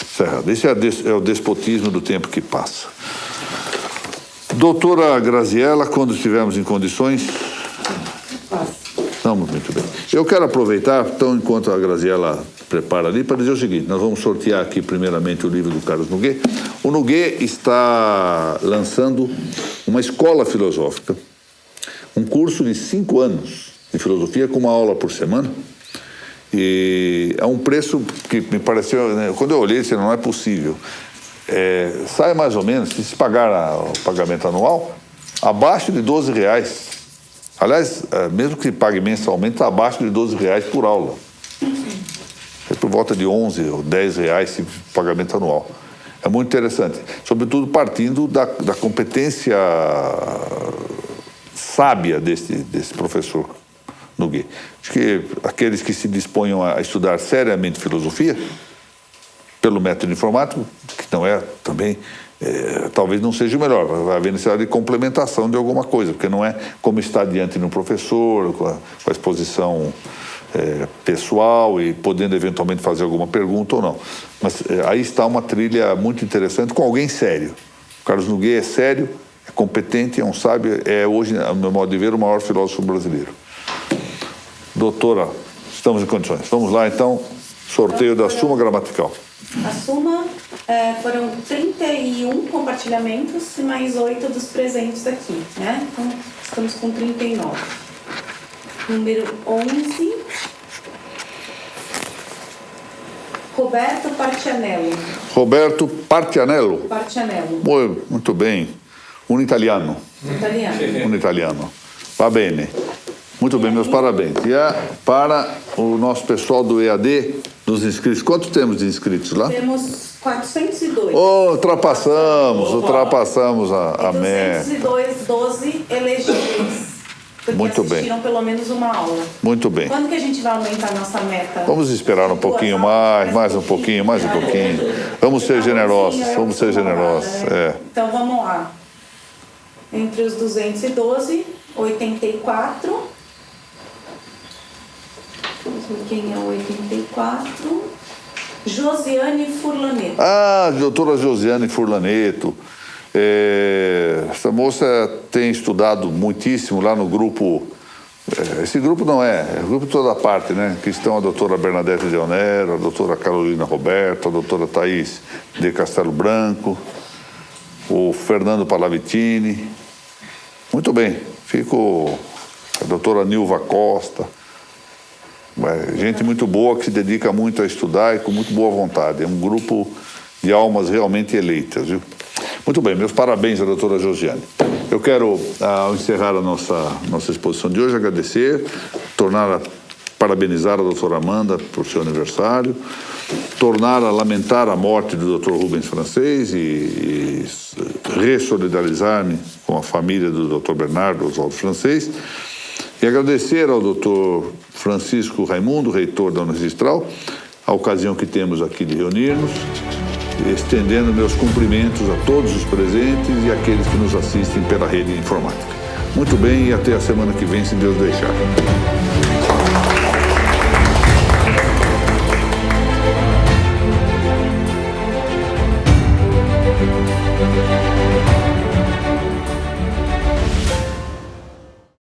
Está errado. Isso é o despotismo do tempo que passa. Doutora Graziella, quando estivermos em condições... Estamos muito bem. Eu quero aproveitar, então, enquanto a Graziella prepara ali, para dizer o seguinte: nós vamos sortear aqui primeiramente o livro do Carlos Noguet. O Noguet está lançando uma escola filosófica, um curso de 5 anos de filosofia com uma aula por semana, e é um preço que me pareceu, né, quando eu olhei, disse, não é possível. Sai mais ou menos, se pagar o pagamento anual, abaixo de R$12. Aliás, mesmo que pague mensalmente, está abaixo de R$12 por aula. É por volta de R$11 ou R$10 esse pagamento anual. É muito interessante. Sobretudo partindo da competência sábia desse professor Noguet. Acho que aqueles que se disponham a estudar seriamente filosofia, pelo método informático, que não é também... talvez não seja o melhor, vai haver necessidade de complementação de alguma coisa, porque não é como estar diante de um professor, com a exposição pessoal e podendo eventualmente fazer alguma pergunta ou não. Mas aí está uma trilha muito interessante com alguém sério. O Carlos Noguet é sério, é competente, é um sábio, é hoje, a meu modo de ver, o maior filósofo brasileiro. Doutora, estamos em condições. Vamos lá, então, sorteio da Suma Gramatical. A suma foram 31 compartilhamentos e mais 8 dos presentes aqui, né? Então, estamos com 39. Número 11, Roberto Partianello. Roberto Partianello. Partianello. Muito bem. Um italiano. Italiano. Um italiano. Va bene. Muito bem, meus parabéns. E para o nosso pessoal do EAD, dos inscritos, quantos temos de inscritos lá? Temos 402. Ultrapassamos a meta. 12 elegíveis. Porque Muito bem. assistiram pelo menos uma aula. Muito bem. Quando que a gente vai aumentar a nossa meta? Vamos esperar um pouquinho mais um pouquinho. Vamos ser generosos, Então vamos lá. Entre os 212, 84. Quem é o 84? Josiane Furlaneto. Doutora Josiane Furlaneto. Essa moça tem estudado muitíssimo lá no grupo. Esse grupo não é o grupo de toda parte, né? Que estão a doutora Bernadette Leonero, a doutora Carolina Roberto, a doutora Thaís de Castelo Branco, o Fernando Palavitini. Muito bem, a doutora Nilva Costa. Gente muito boa que se dedica muito a estudar e com muito boa vontade. É um grupo de almas realmente eleitas, viu? Muito bem, meus parabéns à doutora Josiane. Eu quero, ao encerrar a nossa exposição de hoje, agradecer, parabenizar a doutora Amanda por seu aniversário, tornar a lamentar a morte do doutor Rubens Francês e ressolidarizar-me com a família do doutor Bernardo Oswaldo Francês e agradecer ao doutor Francisco Raimundo, reitor da Unirregistral, a ocasião que temos aqui de reunirmos, estendendo meus cumprimentos a todos os presentes e àqueles que nos assistem pela rede informática. Muito bem, e até a semana que vem, se Deus deixar.